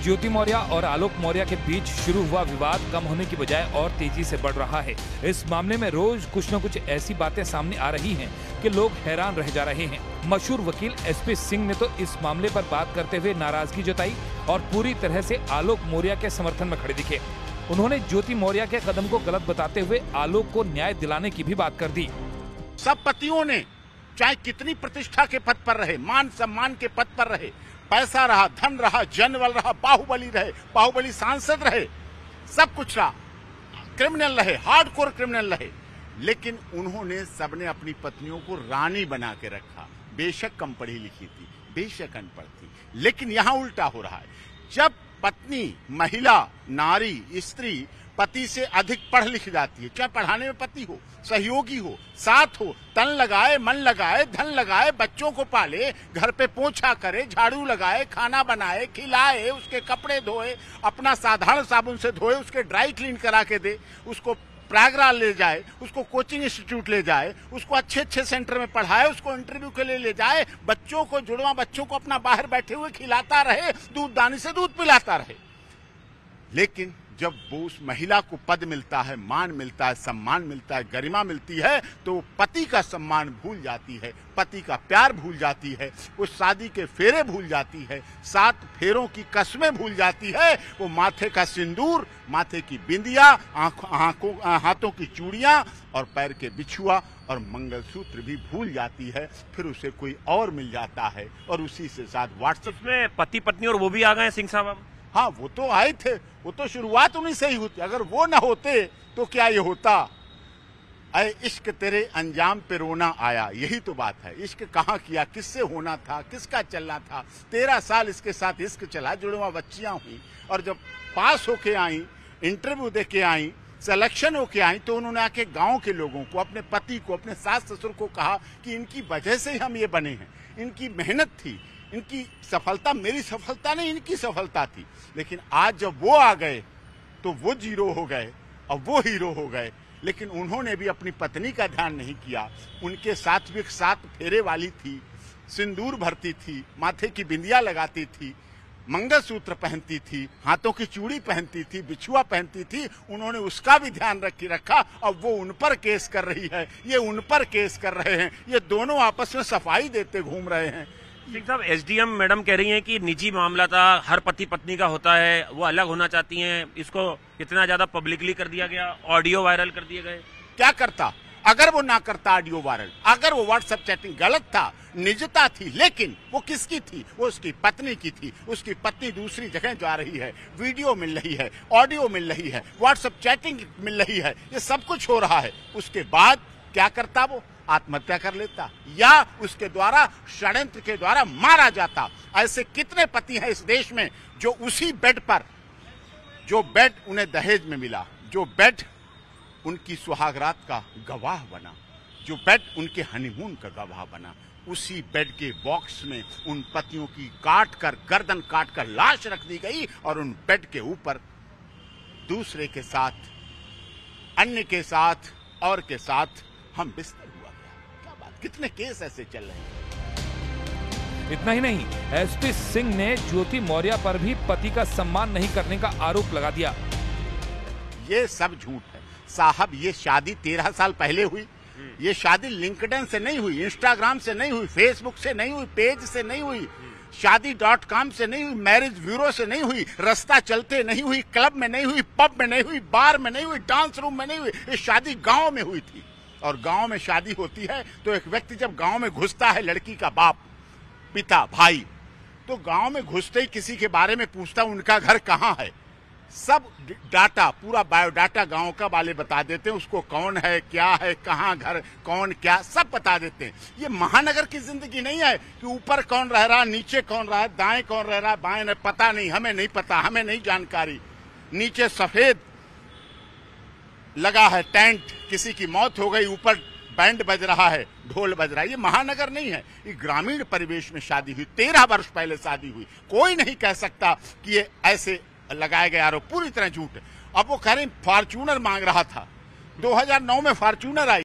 ज्योति मौर्य और आलोक मौर्य के बीच शुरू हुआ विवाद कम होने की बजाय और तेजी से बढ़ रहा है। इस मामले में रोज कुछ न कुछ ऐसी बातें सामने आ रही हैं कि लोग हैरान रह जा रहे हैं। मशहूर वकील एसपी सिंह ने तो इस मामले पर बात करते हुए नाराजगी जताई और पूरी तरह से आलोक मौर्य के समर्थन में खड़े दिखे। उन्होंने ज्योति मौर्य के कदम को गलत बताते हुए आलोक को न्याय दिलाने की भी बात कर दी। सब पतियों ने चाहे कितनी प्रतिष्ठा के पद पर रहे, मान सम्मान के पद पर रहे, पैसा रहा, धन रहा, जनबल रहा, बाहुबली रहे, बाहुबली सांसद रहे, सब कुछ रहा, क्रिमिनल रहे, हार्डकोर क्रिमिनल रहे, लेकिन उन्होंने सबने अपनी पत्नियों को रानी बना के रखा। बेशक कम पढ़ी लिखी थी, बेशक अनपढ़ थी, लेकिन यहां उल्टा हो रहा है। जब पत्नी, महिला, नारी, स्त्री पति से अधिक पढ़ लिख जाती है, चाहे पढ़ाने में पति हो, सहयोगी हो, साथ हो, तन लगाए, मन लगाए, धन लगाए, बच्चों को पाले, घर पे पोछा करे, झाड़ू लगाए, खाना बनाए, खिलाए, उसके कपड़े धोए, अपना साधारण साबुन से धोए, उसके ड्राई क्लीन करा के दे, उसको प्रयागराज ले जाए, उसको कोचिंग इंस्टीट्यूट ले जाए, उसको अच्छे अच्छे सेंटर में पढ़ाए, उसको इंटरव्यू के लिए ले जाए, बच्चों को, जुड़वा बच्चों को अपना बाहर बैठे हुए खिलाता रहे, दूध दानी से दूध पिलाता रहे। लेकिन जब वो उस महिला को पद मिलता है, मान मिलता है, सम्मान मिलता है, गरिमा मिलती है, तो पति का सम्मान भूल जाती है, पति का प्यार भूल जाती है, वो शादी के फेरे भूल जाती है, 7 फेरों की कसमें भूल जाती है, वो माथे का सिंदूर, माथे की बिंदिया, हाथों की चूड़ियां और पैर के बिछुआ और मंगलसूत्र भी भूल जाती है। फिर उसे कोई और मिल जाता है और उसी से साथ व्हाट्सएप में पति पत्नी और वो भी आ गए सिंह साहब। हाँ, वो तो आए थे, वो तो शुरुआत उन्हीं से ही होती। अगर वो ना होते तो क्या ये होता? अरे इश्क तेरे अंजाम पे रोना आया, यही तो बात है। इश्क कहाँ किया, किससे होना था, किसका चलना था। 13 साल इसके साथ इश्क चला, जुड़वा बच्चियां हुई और जब पास होके आई, इंटरव्यू दे के आई, सिलेक्शन होके आई, तो उन्होंने आके गांव के लोगों को, अपने पति को, अपने सास ससुर को कहा कि इनकी वजह से ही हम ये बने हैं, इनकी मेहनत थी, इनकी सफलता मेरी सफलता नहीं, इनकी सफलता थी। लेकिन आज जब वो आ गए तो वो जीरो हो गए और वो हीरो हो गए। लेकिन उन्होंने भी अपनी पत्नी का ध्यान नहीं किया। उनके साथ भी 7 फेरे वाली थी, सिंदूर भरती थी, माथे की बिंदिया लगाती थी, मंगलसूत्र पहनती थी, हाथों की चूड़ी पहनती थी, बिछुआ पहनती थी। उन्होंने उसका भी ध्यान रखा और वो उन पर केस कर रही है, ये उन पर केस कर रहे हैं, ये दोनों आपस में सफाई देते घूम रहे हैं। सिंह साहब, एसडीएम मैडम कह रही हैं कि निजी मामला था, हर पति पत्नी का होता है, वो अलग होना चाहती हैं। इसको इतना ज्यादा पब्लिकली कर दिया गया, ऑडियो वायरल कर दिए गए। क्या करता अगर वो ना करता ऑडियो वायरल? अगर वो व्हाट्सएप चैटिंग गलत था, निजता थी, लेकिन वो किसकी थी? वो उसकी पत्नी की थी। उसकी पत्नी दूसरी जगह जा रही है, वीडियो मिल रही है, ऑडियो मिल रही है, व्हाट्सएप चैटिंग मिल रही है, ये सब कुछ हो रहा है। उसके बाद क्या करता? वो आत्महत्या कर लेता या उसके द्वारा, षड्यंत्र के द्वारा मारा जाता। ऐसे कितने पति हैं इस देश में जो उसी बेड पर, जो बेड उन्हें दहेज में मिला, जो बेड उनकी सुहागरात का गवाह बना, जो बेड उनके हनीमून का गवाह बना, उसी बेड के बॉक्स में उन पतियों की गर्दन काट कर लाश रख दी गई और उन बेड के ऊपर दूसरे के साथ, अन्य के साथ और के साथ हम बिस्तर हुआ गया। क्या बात, कितने केस ऐसे चल रहे हैं। इतना ही नहीं, एसपी सिंह ने ज्योति मौर्य पर भी पति का सम्मान नहीं करने का आरोप लगा दिया। ये सब झूठ है साहब। ये शादी 13 साल पहले हुई। ये शादी लिंक्डइन से नहीं हुई, इंस्टाग्राम से नहीं हुई, फेसबुक से नहीं हुई, पेज से नहीं हुई, शादी.com से नहीं हुई, मैरिज ब्यूरो से नहीं हुई, रास्ता चलते नहीं हुई, क्लब में नहीं हुई, पब में नहीं हुई, बार में नहीं हुई, डांस रूम में नहीं हुई। ये शादी गांव में हुई थी। और गांव में शादी होती है तो एक व्यक्ति जब गांव में घुसता है, लड़की का बाप, पिता, भाई, तो गांव में घुसते ही किसी के बारे में पूछता उनका घर कहाँ है। सब डाटा, पूरा बायोडाटा गांव का वाले बता देते हैं, उसको कौन है, क्या है, कहाँ घर, कौन क्या, सब बता देते हैं। ये महानगर की जिंदगी नहीं है कि ऊपर कौन रह रहा, नीचे कौन रहा है, दाएं कौन रह रहा, बाएं नहीं, पता नहीं, हमें नहीं पता, हमें नहीं जानकारी। नीचे सफेद लगा है टेंट, किसी की मौत हो गई, ऊपर बैंड बज रहा है, ढोल बज रहा है। ये महानगर नहीं है, ये ग्रामीण परिवेश में शादी हुई, 13 वर्ष पहले शादी हुई। कोई नहीं कह सकता कि ये ऐसे लगाए गए आरोप पूरी तरह झूठ है। अब वो कह रहे फॉर्च्यूनर मांग रहा था, 2009 में फॉर्च्यूनर आई।